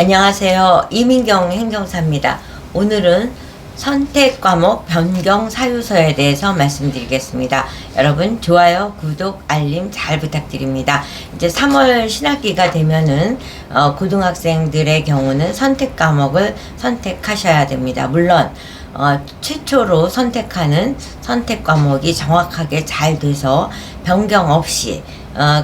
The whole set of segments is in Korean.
안녕하세요. 이민경 행정사입니다. 오늘은 선택 과목 변경 사유서에 대해서 말씀드리겠습니다. 여러분 좋아요, 구독, 알림 잘 부탁드립니다. 이제 3월 신학기가 되면은 고등학생들의 경우는 선택 과목을 선택하셔야 됩니다. 물론 최초로 선택하는 선택 과목이 정확하게 잘 돼서 변경 없이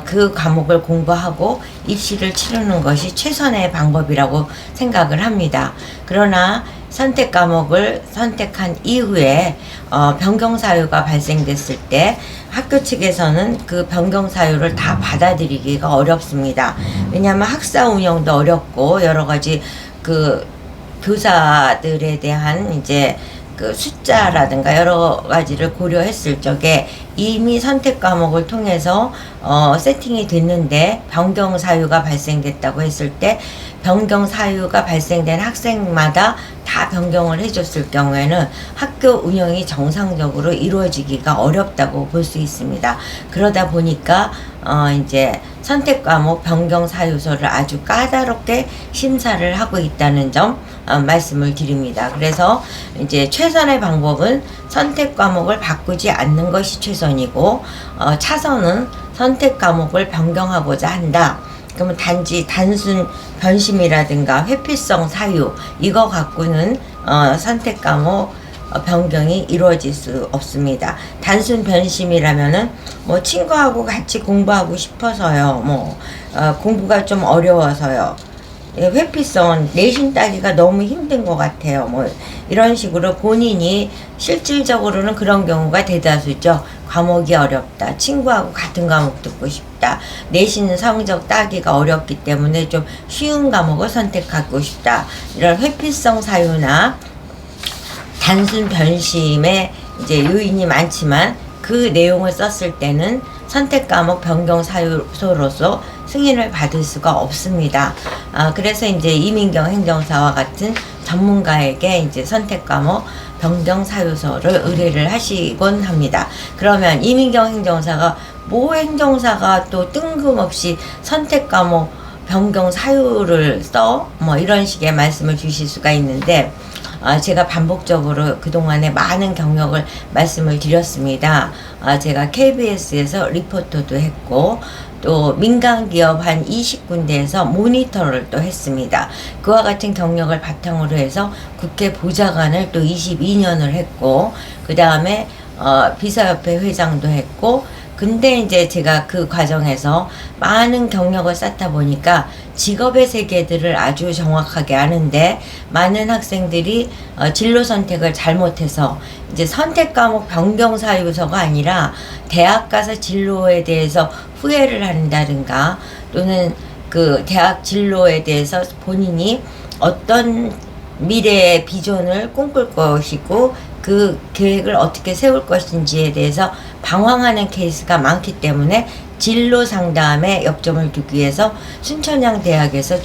그 과목을 공부하고 입시를 치르는 것이 최선의 방법이라고 생각을 합니다. 그러나 선택 과목을 선택한 이후에 변경 사유가 발생됐을 때 학교 측에서는 그 변경 사유를 다 받아들이기가 어렵습니다. 왜냐하면 학사 운영도 어렵고 여러 가지 그 교사들에 대한 이제 그 숫자라든가 여러 가지를 고려했을 적에 이미 선택 과목을 통해서 세팅이 됐는데 변경 사유가 발생됐다고 했을 때 변경 사유가 발생된 학생마다 다 변경을 해줬을 경우에는 학교 운영이 정상적으로 이루어지기가 어렵다고 볼 수 있습니다. 그러다 보니까 이제 선택 과목 변경 사유서를 아주 까다롭게 심사를 하고 있다는 점 말씀을 드립니다. 그래서 이제 최선의 방법은 선택 과목을 바꾸지 않는 것이 최선이고 차선은 선택 과목을 변경하고자 한다. 그러면 단지 단순 변심이라든가 회피성 사유 이거 갖고는 선택 과목 변경이 이루어질 수 없습니다. 단순 변심이라면은 뭐 친구하고 같이 공부하고 싶어서요. 공부가 좀 어려워서요. 회피성은 내신 따기가 너무 힘든 것 같아요. 이런 식으로 본인이 실질적으로는 그런 경우가 대다수죠. 과목이 어렵다. 친구하고 같은 과목 듣고 싶다. 내신 성적 따기가 어렵기 때문에 좀 쉬운 과목을 선택하고 싶다. 이런 회피성 사유나 단순 변심에 이제 요인이 많지만 그 내용을 썼을 때는 선택 과목 변경 사유서로서 승인을 받을 수가 없습니다. 그래서 이제 이민경 행정사와 같은 전문가에게 이제 선택 과목 변경 사유서를 의뢰를 하시곤 합니다. 그러면 이민경 행정사가 모 행정사가 또 뜬금없이 선택 과목 변경 사유를 써? 이런 식의 말씀을 주실 수가 있는데 제가 반복적으로 그동안에 많은 경력을 말씀을 드렸습니다. 제가 KBS에서 리포터도 했고 또 민간기업 한 20군데에서 모니터를 또 했습니다. 그와 같은 경력을 바탕으로 해서 국회 보좌관을 또 22년을 했고 그 다음에 비서협회 회장도 했고 근데 이제 제가 그 과정에서 많은 경력을 쌓다 보니까 직업의 세계들을 아주 정확하게 아는데 많은 학생들이 진로 선택을 잘못해서 이제 선택 과목 변경 사유서가 아니라 대학 가서 진로에 대해서 후회를 한다든가 또는 그 대학 진로에 대해서 본인이 어떤 미래의 비전을 꿈꿀 것이고 그 계획을 어떻게 세울 것인지에 대해서 방황하는 케이스가 많기 때문에 진로 상담에 역점을 두기 위해서 순천향대학에서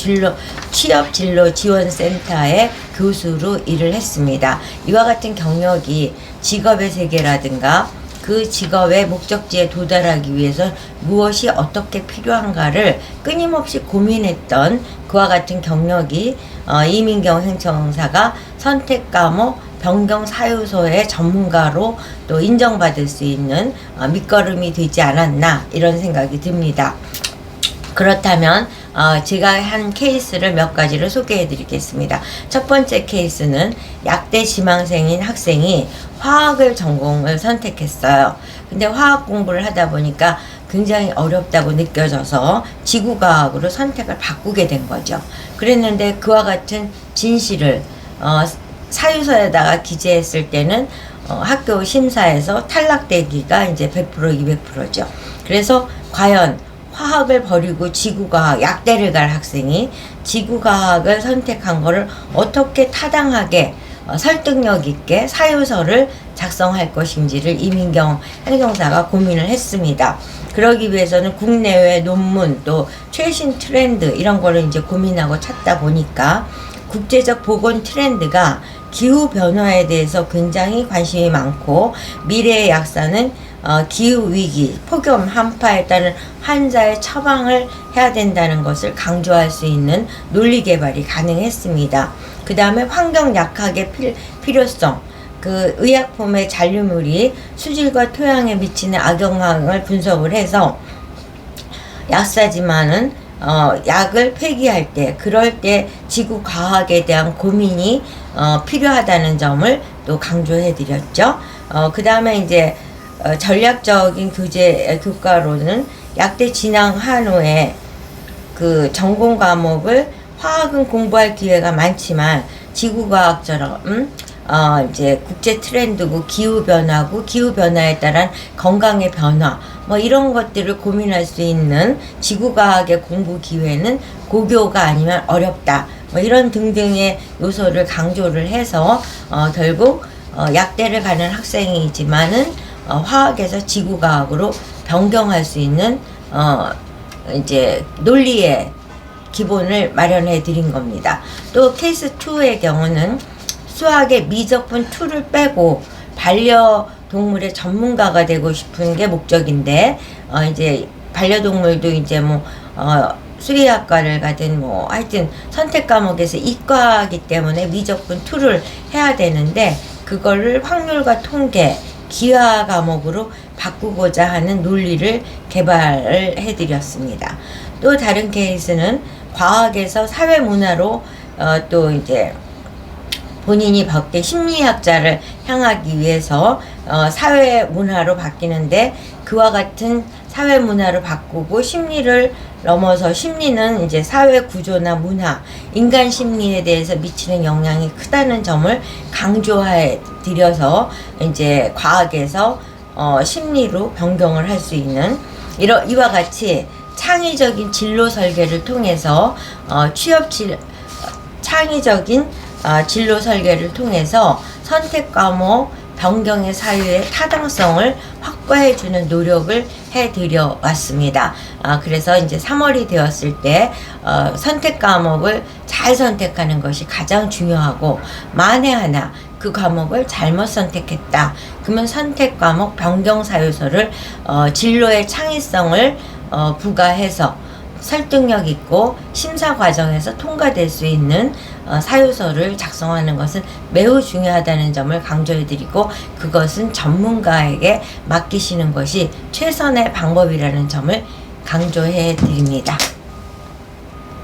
취업 진로 지원센터의 교수로 일을 했습니다. 이와 같은 경력이 직업의 세계라든가 그 직업의 목적지에 도달하기 위해서 무엇이 어떻게 필요한가를 끊임없이 고민했던 그와 같은 경력이 이민경 행정사가 선택 과목 변경 사유서의 전문가로 또 인정받을 수 있는 밑거름이 되지 않았나 이런 생각이 듭니다. 그렇다면 제가 한 케이스를 몇 가지를 소개해 드리겠습니다. 첫 번째 케이스는 약대 지망생인 학생이 화학을 전공을 선택했어요. 근데 화학 공부를 하다 보니까 굉장히 어렵다고 느껴져서 지구과학으로 선택을 바꾸게 된 거죠. 그랬는데 그와 같은 진실을 사유서에다가 기재했을 때는 학교 심사에서 탈락되기가 이제 100% 200%죠. 그래서 과연 화학을 버리고 지구과학 약대를 갈 학생이 지구과학을 선택한 거를 어떻게 타당하게 설득력 있게 사유서를 작성할 것인지를 이민경 행정사가 고민을 했습니다. 그러기 위해서는 국내외 논문 또 최신 트렌드 이런 거를 이제 고민하고 찾다 보니까 국제적 보건 트렌드가 기후변화에 대해서 굉장히 관심이 많고 미래의 약사는 기후위기, 폭염, 한파에 따른 환자의 처방을 해야 된다는 것을 강조할 수 있는 논리 개발이 가능했습니다. 그 다음에 환경 약학의 필요성, 그 의약품의 잔류물이 수질과 토양에 미치는 악영향을 분석을 해서 약사지만은 약을 폐기할 때, 그럴 때 지구 과학에 대한 고민이 필요하다는 점을 또 강조해 드렸죠. 그 다음에 이제 전략적인 교과로는 약대 진학 한후에 그 전공 과목을 화학은 공부할 기회가 많지만 지구과학처럼 이제 국제 트렌드고 기후변화고 기후변화에 따른 건강의 변화 뭐 이런 것들을 고민할 수 있는 지구과학의 공부 기회는 고교가 아니면 어렵다 뭐 이런 등등의 요소를 강조를 해서 결국 약대를 가는 학생이지만은 화학에서 지구과학으로 변경할 수 있는 이제 논리의 기본을 마련해 드린 겁니다. 또 케이스 2의 경우는 수학의 미적분 2를 빼고 반려동물의 전문가가 되고 싶은 게 목적인데 이제 반려동물도 이제 뭐 수리학과를 가든 뭐 하여튼 선택 과목에서 이과이기 때문에 미적분 2를 해야 되는데 그거를 확률과 통계 기하 과목으로 바꾸고자 하는 논리를 개발을 해드렸습니다. 또 다른 케이스는 과학에서 사회문화로 또 이제 본인이 밖에 심리학자를 향하기 위해서 사회문화로 바뀌는데 그와 같은 사회문화를 바꾸고 심리를 넘어서 심리는 이제 사회 구조나 문화, 인간 심리에 대해서 미치는 영향이 크다는 점을 강조해 드려서 이제 과학에서 심리로 변경을 할 수 있는 이와 같이 창의적인 진로 설계를 통해서 창의적인 진로 설계를 통해서 선택 과목 변경의 사유의 타당성을 확보해 주는 노력을 해드려 왔습니다. 그래서 이제 3월이 되었을 때 선택 과목을 잘 선택하는 것이 가장 중요하고 만에 하나 그 과목을 잘못 선택했다. 그러면 선택 과목 변경 사유서를 진로의 창의성을 부과해서 설득력 있고 심사 과정에서 통과될 수 있는 사유서를 작성하는 것은 매우 중요하다는 점을 강조해 드리고 그것은 전문가에게 맡기시는 것이 최선의 방법이라는 점을 강조해 드립니다.